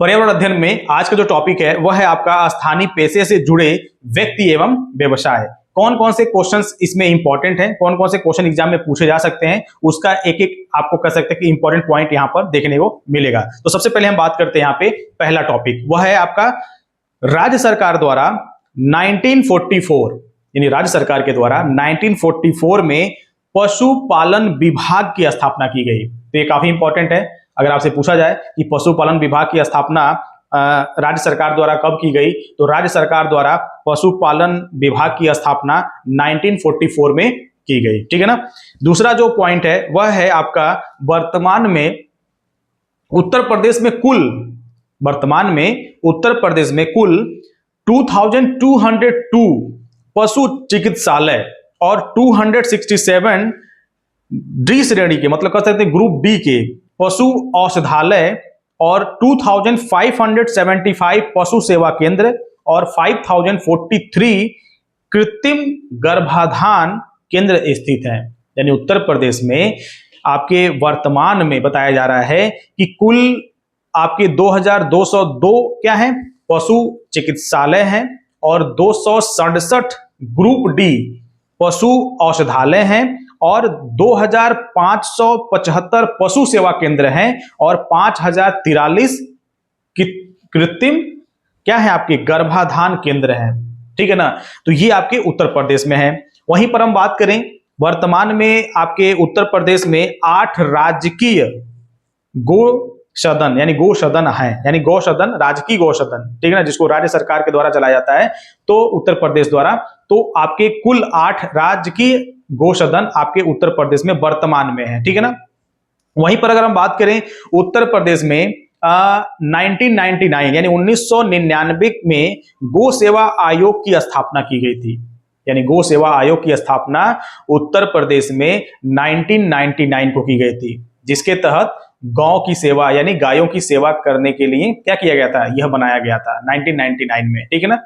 पर्यावरण अध्ययन में आज का जो टॉपिक है वह है आपका स्थानीय पेशे से जुड़े व्यक्ति एवं व्यवसाय। कौन कौन से क्वेश्चंस इसमें इंपॉर्टेंट हैं, कौन कौन से क्वेश्चन एग्जाम में पूछे जा सकते हैं, उसका एक एक आपको कह सकते हैं कि इंपॉर्टेंट पॉइंट यहां पर देखने को मिलेगा। तो सबसे पहले हम बात करते हैं यहाँ पे पहला टॉपिक, वह है आपका राज्य सरकार द्वारा 1944 यानी राज्य सरकार के द्वारा 1944 में पशुपालन विभाग की स्थापना की गई। तो ये काफी इंपॉर्टेंट है। अगर आपसे पूछा जाए कि पशुपालन विभाग की स्थापना राज्य सरकार द्वारा कब की गई, तो राज्य सरकार द्वारा पशुपालन विभाग की स्थापना 1944 में की गई। ठीक है ना। दूसरा जो पॉइंट है वह है आपका वर्तमान में उत्तर प्रदेश में कुल 2202 पशु चिकित्सालय और 267 डी श्रेणी के मतलब कह सकते हैं ग्रुप डी के पशु औषधालय और 2575 पशु सेवा केंद्र और 5043 कृत्रिम गर्भाधान केंद्र स्थित हैं। यानी उत्तर प्रदेश में आपके वर्तमान में बताया जा रहा है कि कुल आपके 2202 क्या है पशु चिकित्सालय हैं और 267 ग्रुप डी पशु औषधालय हैं और 2575 पशु सेवा केंद्र हैं और 5043 कृत्रिम क्या है आपके गर्भाधान केंद्र हैं। ठीक है ना। तो ये आपके उत्तर प्रदेश में है। वहीं पर हम बात करें वर्तमान में आपके उत्तर प्रदेश में 8 राजकीय गौसदन यानी गौसदन है, यानी गौसदन राजकीय गौसदन, ठीक है ना, जिसको राज्य सरकार के द्वारा चलाया जाता है तो उत्तर प्रदेश द्वारा। तो आपके कुल 8 राजकीय गौसदन आपके उत्तर प्रदेश में वर्तमान में है। ठीक है ना। वहीं पर अगर हम बात करें उत्तर प्रदेश में 1999 यानी 1999 में गौ सेवा आयोग की स्थापना की गई थी। यानी गौ सेवा आयोग की स्थापना उत्तर प्रदेश में 1999 को की गई थी, जिसके तहत गौ की सेवा यानी गायों की सेवा करने के लिए क्या किया गया था, यह बनाया गया था 1999 में। ठीक है ना।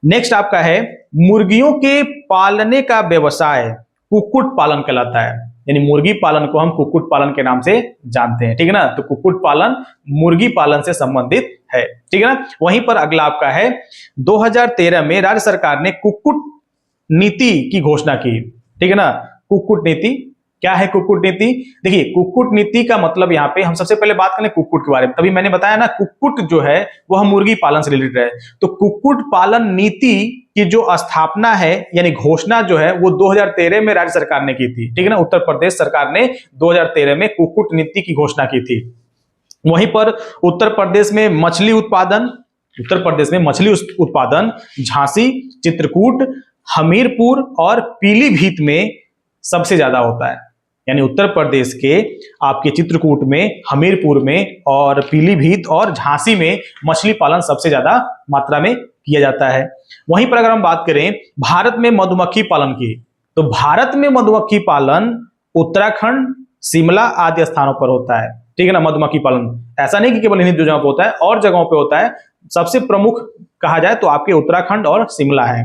नेक्स्ट आपका है मुर्गियों के पालने का व्यवसाय कुक्कुट पालन कहलाता है। यानी मुर्गी पालन को हम कुक्कुट पालन के नाम से जानते हैं। ठीक है ना। तो कुक्कुट पालन मुर्गी पालन से संबंधित है। ठीक है ना। वहीं पर अगला आपका है 2013 में राज्य सरकार ने कुक्कुट नीति की घोषणा की। ठीक है ना। कुक्कुट नीति क्या है? कुक्कुट नीति, देखिए कुक्कुट नीति का मतलब यहाँ पे हम सबसे पहले बात करें कुक्कुट के बारे में। तभी मैंने बताया ना कुक्कुट जो है वह मुर्गी पालन से रिलेटेड है। तो कुक्कुट पालन नीति की जो स्थापना है यानी घोषणा जो है वो 2013 में राज्य सरकार ने की थी। ठीक है ना। उत्तर प्रदेश सरकार ने 2013 में कुक्कुट नीति की घोषणा की थी। वहीं पर उत्तर प्रदेश में मछली उत्पादन झांसी, चित्रकूट, हमीरपुर और पीलीभीत में सबसे ज्यादा होता है। यानी उत्तर प्रदेश के आपके चित्रकूट में, हमीरपुर में और पीलीभीत और झांसी में मछली पालन सबसे ज्यादा मात्रा में किया जाता है। वहीं पर अगर हम बात करें भारत में मधुमक्खी पालन की, तो भारत में मधुमक्खी पालन उत्तराखंड, शिमला आदि स्थानों पर होता है। ठीक है ना। मधुमक्खी पालन ऐसा नहीं कि केवल इन्हीं दो जगहों पर होता है, और जगहों पर होता है। सबसे प्रमुख कहा जाए तो आपके उत्तराखंड और शिमला है।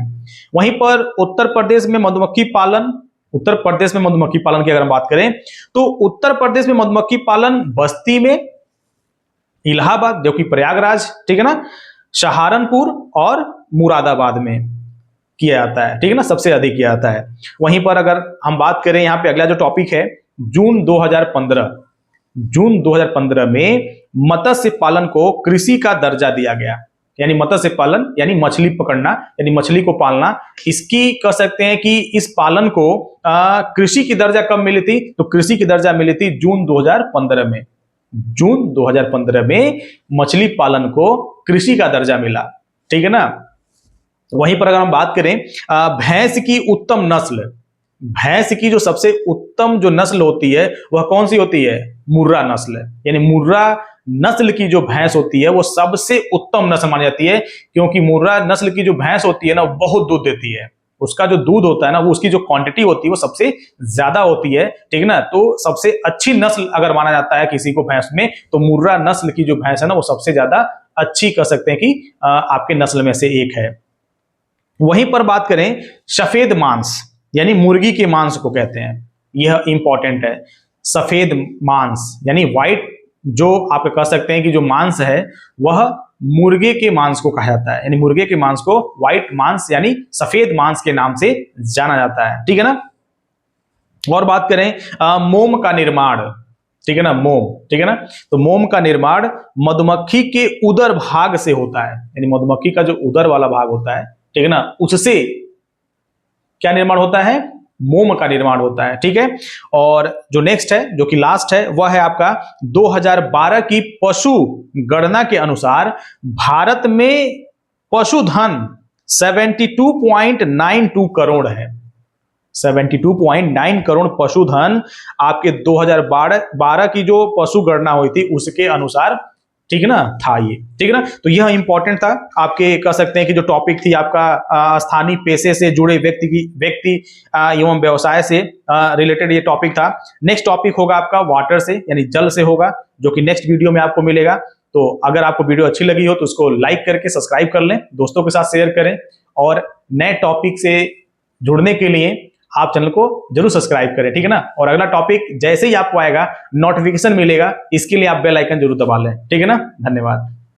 वहीं पर उत्तर प्रदेश में मधुमक्खी पालन की अगर हम बात करें तो उत्तर प्रदेश में मधुमक्खी पालन बस्ती में, इलाहाबाद जो कि प्रयागराज, ठीक है ना, सहारनपुर और मुरादाबाद में किया जाता है। ठीक है ना। सबसे अधिक किया जाता है। वहीं पर अगर हम बात करें यहाँ पे अगला जो टॉपिक है जून 2015 में मत्स्य पालन को कृषि का दर्जा दिया गया। यानी मत्स्य पालन यानी मछली पकड़ना यानी मछली को पालना, इसकी कह सकते हैं कि इस पालन को कृषि की दर्जा कब मिली थी, तो कृषि की दर्जा मिली थी जून 2015 में। जून 2015 में मछली पालन को कृषि का दर्जा मिला। ठीक है ना। वहीं पर अगर हम बात करें भैंस की उत्तम नस्ल, भैंस की जो सबसे उत्तम जो नस्ल होती है वह कौन सी होती है? मुर्रा नस्ल। यानी मुर्रा नस्ल की जो भैंस होती है वो सबसे उत्तम नस्ल मानी जाती है, क्योंकि मुर्रा नस्ल की जो भैंस होती है ना बहुत दूध देती है। उसका जो दूध होता है ना वो उसकी जो क्वांटिटी होती है वो सबसे ज्यादा होती है। ठीक है ना। तो सबसे अच्छी नस्ल अगर माना जाता है किसी को भैंस में, तो मुर्रा नस्ल की जो भैंस है ना वो सबसे ज्यादा अच्छी कह सकते हैं कि आपके नस्ल में से एक है। वहीं पर बात करें सफेद मांस यानी मुर्गी के मांस को कहते हैं, यह इंपॉर्टेंट है। सफेद मांस यानी व्हाइट जो आप कह सकते हैं कि जो मांस है वह मुर्गे के मांस को कहा जाता है, यानी मुर्गे के मांस को व्हाइट मांस यानी सफेद मांस के नाम से जाना जाता है। ठीक है ना। और बात करें मोम का निर्माण, ठीक है ना, मोम, ठीक है ना, तो मोम का निर्माण मधुमक्खी के उदर भाग से होता है, यानी मधुमक्खी का जो उदर वाला भाग होता है, ठीक है ना, उससे क्या निर्माण होता है, मोम का निर्माण होता है। ठीक है। और जो नेक्स्ट है, जो कि लास्ट है, वह है आपका 2012 की पशु गणना के अनुसार भारत में पशुधन 72.92 करोड़ है। 72.9 करोड़ पशुधन आपके 2012 की जो पशु गणना हुई थी उसके अनुसार, ठीक है ना, था ये। ठीक है ना। तो यह इंपॉर्टेंट था आपके, कह सकते हैं कि जो टॉपिक थी आपका स्थानीय पेशे से जुड़े व्यक्ति एवं व्यवसाय से रिलेटेड ये टॉपिक था। नेक्स्ट टॉपिक होगा आपका वाटर से, यानी जल से होगा, जो कि नेक्स्ट वीडियो में आपको मिलेगा। तो अगर आपको वीडियो अच्छी लगी हो तो उसको लाइक करके सब्सक्राइब कर लें, दोस्तों के साथ शेयर करें, और नए टॉपिक से जुड़ने के लिए आप चैनल को जरूर सब्सक्राइब करें। ठीक है ना। और अगला टॉपिक जैसे ही आपको आएगा, नोटिफिकेशन मिलेगा, इसके लिए आप बेल आइकन जरूर दबा लें। ठीक है ना। धन्यवाद।